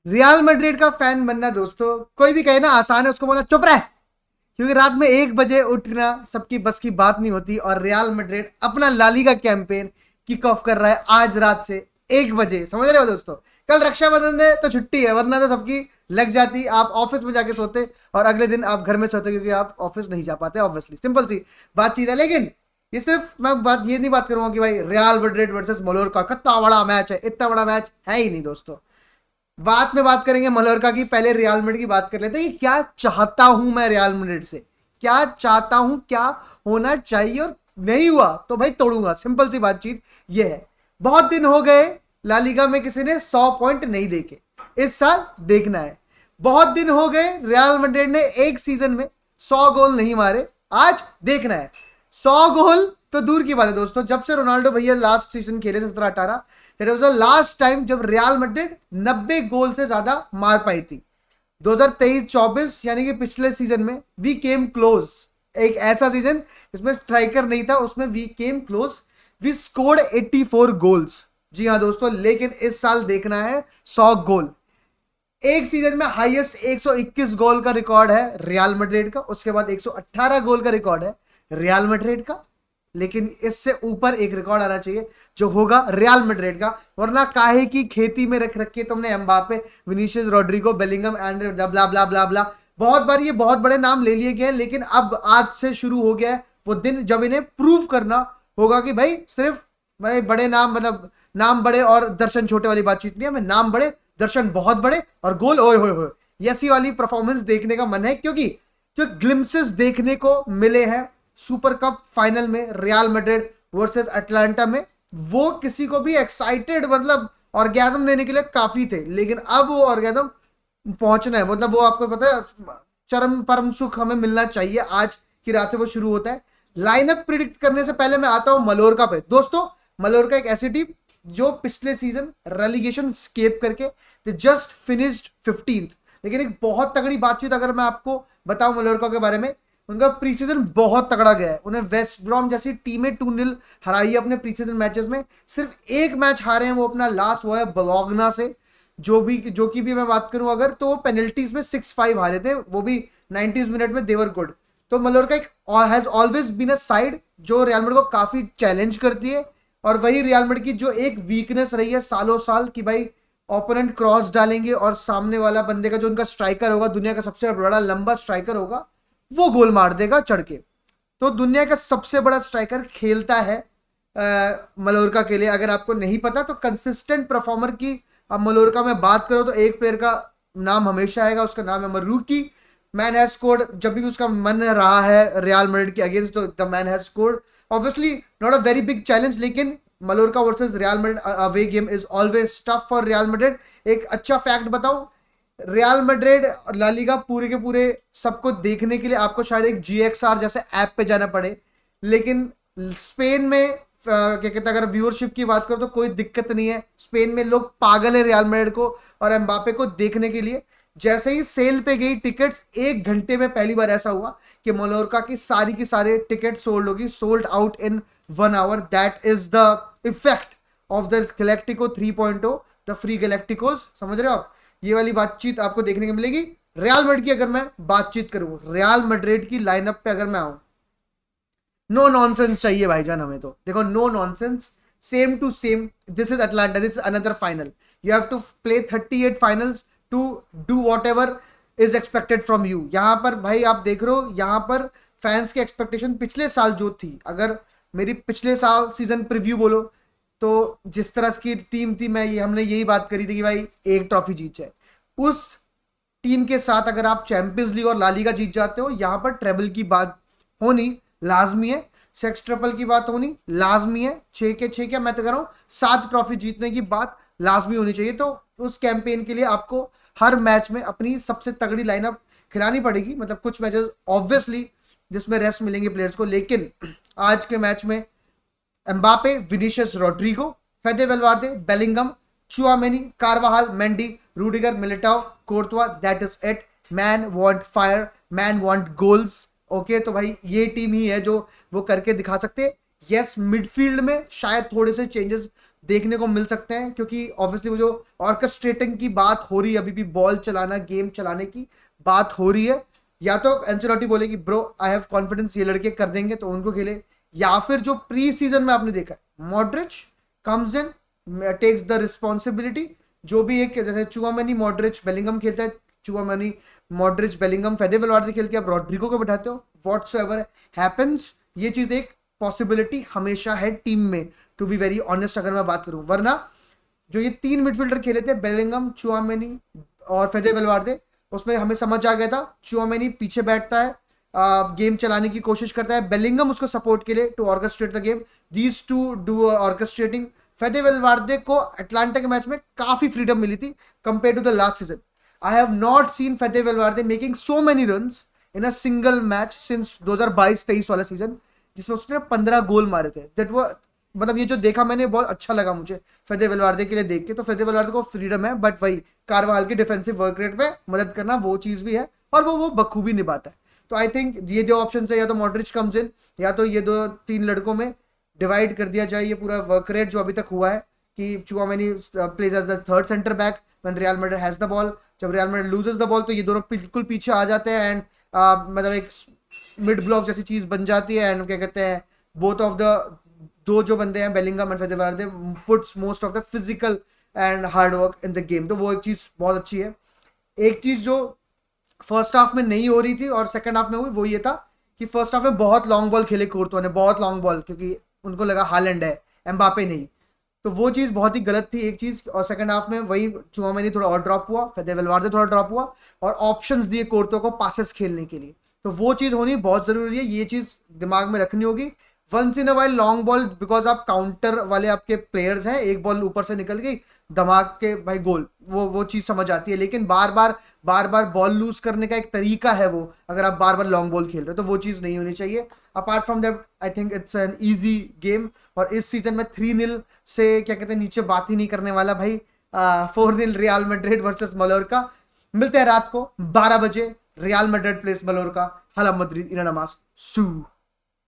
Real Madrid का fan बनना दोस्तों, कोई भी कहे ना आसान है, उसको बोला चुप रह। क्योंकि रात में 1 बजे उठना सबकी बस की बात नहीं होती, और रियल मैड्रिड अपना लालीगा कैंपेन किक ऑफ कर रहा है आज रात से 1 बजे। समझ रहे हो दोस्तों? कल रक्षाबंधन है तो छुट्टी है, वरना तो सबकी लग जाती, आप ऑफिस में जाके सोते और अगले दिन आप घर में सोते, क्योंकि आप ऑफिस नहीं जा पाते ऑब्वियसली, सिंपल सी बातचीत है। लेकिन ये सिर्फ मैं बात ये नहीं बात करूंगा कि भाई रियल मैड्रिड वर्सेस मलोरका कितना बड़ा मैच है, इतना बड़ा मैच है ही नहीं दोस्तों। बात में बात करेंगे मलोरका की, पहले रियल मैड्रिड की बात कर लेते हैं कि क्या चाहता हूं मैं रियल मैड्रिड से, क्या चाहता हूं, क्या होना चाहिए, और नहीं हुआ तो भाई तोड़ूंगा। सिंपल सी बातचीत ये है। बहुत दिन हो गए ला लीगा में किसी ने 100 पॉइंट नहीं देखे, इस साल देखना है। बहुत दिन हो गए रियल मैड्रिड ने एक सीजन में 100 गोल नहीं मारे, आज देखना है। 100 गोल तो दूर की बात है दोस्तों, जब से रोनाल्डो भैया लास्ट सीजन खेले 17-18, that was the last time जब रियल मैड्रिड 90 गोल से ज्यादा मार पाई थी। 2023-24 यानी कि पिछले सीजन में वी केम क्लोज, एक ऐसा सीजन जिसमें स्ट्राइकर नहीं था, उसमें we came close, we scored 84 goals. जी हाँ दोस्तों, लेकिन इस साल देखना है 100 गोल। एक सीजन में हाईएस्ट 121 गोल का रिकॉर्ड है रियल मैड्रिड का, उसके बाद 118 गोल का रिकॉर्ड है रियल मैड्रिड का। लेकिन इससे ऊपर एक रिकॉर्ड आना चाहिए जो होगा रियल मैड्रिड का, वरना काहे की खेती में रख रखे तुमने Mbappe, Vinicius, Rodrygo, Bellingham and blah blah blah blah. बहुत बार ये बहुत बड़े नाम ले लिए गए, लेकिन अब आज से शुरू हो गया है वो दिन जब इन्हें प्रूव करना होगा कि भाई सिर्फ भाई बड़े नाम, मतलब नाम बड़े और दर्शन छोटे वाली बातचीत नहीं है। हमें नाम बड़े, दर्शन बहुत बड़े और गोल ओए होए होए, ऐसी वाली परफॉर्मेंस देखने का मन है। क्योंकि जो ग्लिम्सेस देखने को मिले हैं सुपर कप फाइनल में रियल मैड्रिड वर्सेस अटलांटा में, वो किसी को भी एक्साइटेड, मतलब ऑर्गेजम देने के लिए काफी थे। लेकिन अब वो ऑर्गेजम पहुंचना है, मतलब वो आपको पता है चरम परम सुख हमें मिलना चाहिए। आज की रात से वो शुरू होता है। लाइनअप प्रिडिक्ट करने से पहले मैं आता हूं मलोरका पे दोस्तों। मलोरका एक ऐसी टीम जो पिछले सीजन रेलीगेशन स्केप करके दे जस्ट फिनिश्ड 15th। लेकिन एक बहुत तगड़ी बातचीत अगर मैं आपको बताऊं मलोरका के बारे में, उनका प्री सीजन बहुत तगड़ा गया है। उन्हें वेस्ट ब्रॉम जैसी टीमें 2-0 हराई है अपने प्री सीजन मैचेस में। सिर्फ एक मैच हारे हैं वो अपना, लास्ट वो है बलॉगना से। जो की भी मैं बात करूं अगर, तो पेनल्टीज में 6-5 हारे थे, वो भी 90 मिनट में, देवर गुड। तो मलोरका एक has always been a side जो रियल मैड्रिड को काफी चैलेंज करती है। और वही रियल मैड्रिड की जो एक वीकनेस रही है सालों साल की, भाई ओपोनेंट क्रॉस डालेंगे और सामने वाला बंदे का जो उनका स्ट्राइकर होगा, दुनिया का सबसे बड़ा लंबा स्ट्राइकर होगा, वो गोल मार देगा चढ़ के। तो दुनिया का सबसे बड़ा स्ट्राइकर खेलता है मलोरका के लिए। अगर आपको नहीं पता तो कंसिस्टेंट परफॉर्मर की अब मलोरका में बात करो तो एक प्लेयर का नाम हमेशा आएगा, उसका नाम है मरूकी। मैन हैज स्कोर्ड, जब भी उसका मन रहा है रियल मैड्रिड के अगेंस्ट, तो the man has scored. Obviously not a very big challenge, लेकिन Mallorca versus Real Madrid away game is always tough for Real Madrid. एक अच्छा फैक्ट बताऊं, रियल मैड्रिड और ला लीगा पूरे के पूरे सबको देखने के लिए आपको शायद एक GXR जैसे ऐप पे जाना पड़े। लेकिन स्पेन में क्या कहते हैं, अगर व्यूअरशिप की बात करो तो कोई दिक्कत नहीं है। स्पेन में लोग पागल है रियल मैड्रिड को और एम्बापे को देखने के लिए। जैसे ही सेल पे गई टिकट्स, 1 घंटे में पहली बार ऐसा हुआ कि मलोरका की सारे टिकट सोल्ड होगी, sold out in 1 hour. That is the effect of the galactico 3.0, the free galacticos. समझ रहे हो आप? ये वाली बातचीत आपको देखने को मिलेगी। रियल मैड्रिड की अगर मैं बातचीत करूं, रियल मैड्रिड की लाइनअप पे अगर मैं आऊं, नो नॉनसेंस चाहिए भाईजान हमें। तो देखो, no nonsense, same to same. This is Atlanta, this is another final. You have to play 38 finals to do whatever is expected from you. यहां पर भाई आप देख रहे हो, यहां पर फैंस की एक्सपेक्टेशन पिछले साल जो थी, अगर मेरी पिछले साल सीजन प्रीव्यू बोलो तो जिस तरह की टीम थी, हमने यही बात करी थी कि भाई एक ट्रॉफी जीत जाए। उस टीम के साथ अगर आप चैंपियंस लीग और ला लीगा जीत जाते हो, यहां पर ट्रेबल की बात होनी लाजमी है, सेक्स ट्रिपल की बात होनी लाजमी है, 6 के 6 क्या मैं तो कह रहा हूं 7 ट्रॉफी जीतने की बात लाजमी होनी चाहिए। तो उस कैंपेन के लिए आपको हर मैच में अपनी सबसे तगड़ी लाइनअप खिलानी पड़ेगी। मतलब कुछ मैचेस ऑब्वियसली जिसमें रेस्ट मिलेंगे प्लेयर्स को, लेकिन आज के मैच में Mbappe, Vinicius, Rodrygo, Fede Valverde, Bellingham, Tchouameni, Carvajal, Mendy, Rudiger, Militao, Courtois, that is it. Man want fire, man want goals. Okay, तो भाई ये टीम ही है जो वो करके दिखा सकते हैं। यस, मिडफील्ड में शायद थोड़े से चेंजेस देखने को मिल सकते हैं, क्योंकि ऑब्वियसली वो जो ऑर्केस्ट्रेटिंग की बात हो रही है, अभी भी बॉल चलाना, गेम चलाने की बात हो रही है, या तो एंसेलोटी बोलेगी ब्रो आई हैव कॉन्फिडेंस ये लड़के कर देंगे तो उनको खेले, या फिर जो प्री सीजन में आपने देखा है Modric comes in, takes the responsibility, जो भी एक जैसे चुआमेनी मॉड्रिच बेलिंगम खेलता है, Tchouameni Modric Bellingham Fede Valverde खेल के आप रॉड्रिगो को बैठाते हो, व्हाट्सएवर हैपेंस, ये चीज एक पॉसिबिलिटी हमेशा है टीम में, टू बी वेरी ऑनेस्ट अगर मैं बात करूं। वरना जो ये 3 मिडफील्डर खेले थे बेलिंगम, चुआमेनी और फेदे वेलवार्दे, उसमें हमें समझ आ गया था चुआमेनी पीछे बैठता है, गेम चलाने की कोशिश करता है, बेलिंगम उसको सपोर्ट के लिए to orchestrate the game, these two do orchestrating. Fede Valverde को अटलांटा के मैच में काफी फ्रीडम मिली थी compare to the last season. I have not seen Fede Valverde making so many runs in a single match since 2022-23 वाला season, जिसमें उसने 15 गोल मारे थे। दैट वो मतलब ये जो देखा मैंने बहुत अच्छा लगा मुझे फेदे वेलवार्दे के लिए देख के। तो फेदे वेलवार्दे को फ्रीडम है, बट वही कारवाल की डिफेंसिव वर्क रेट पे मदद करना वो चीज भी है, और वो बखूबी निभाता है। तो आई थिंक ये दो ऑप्शन है, या तो मॉड्रिच कम्स इन, या तो ये 2-3 लड़कों में डिवाइड कर दिया जाए ये पूरा वर्क रेट जो अभी तक हुआ है, कि Tchouameni plays as the third centre back when Real Madrid has the ball, जब Real Madrid loses the ball तो ये दोनों बिल्कुल पीछे आ जाते हैं, एंड मतलब एक मिड ब्लॉक जैसी चीज बन जाती है, एंड क्या कहते हैं बोथ ऑफ द दो जो बंदे हैं Bellingham and Fede Valverde puts most of the physical and hard work in the game. तो वो एक चीज बहुत अच्छी है। एक चीज जो फर्स्ट हाफ में नहीं हो रही थी और सेकंड हाफ में हुई वो ये था कि फर्स्ट हाफ में बहुत लॉन्ग बॉल खेले कोर्टो ने, बहुत लॉन्ग बॉल, क्योंकि उनको लगा हालैंड है, एम्बापे नहीं, तो वो चीज़ बहुत ही गलत थी एक चीज़। और सेकंड हाफ में वही चुआमेनी थोड़ा और ड्रॉप हुआ, फेदे वेलवार्दे थोड़ा ड्रॉप हुआ, और ऑप्शंस दिए कोर्टो को पासेस खेलने के लिए। तो वो चीज़ होनी बहुत ज़रूरी है, ये चीज़ दिमाग में रखनी होगी। Once in a while long ball, because आप काउंटर वाले आपके प्लेयर्स हैं, एक बॉल ऊपर से निकल गई धमाक के भाई गोल, वो चीज़ समझ आती है। लेकिन बार बार बॉल लूज करने का एक तरीका है वो, अगर आप बार बार लॉन्ग बॉल खेल रहे हो तो वो चीज़ नहीं होनी चाहिए। Apart from that I think it's an easy game, और इस सीजन में 3-0 से क्या कहते हैं नीचे बात ही नहीं करने वाला भाई। 4-0 रियल मैड्रिड वर्सेस मलोरका। मिलते हैं रात को 12 बजे, रियल मैड्रिड प्लेस मलोरका, हाला मद्रिद इन नमाज सू।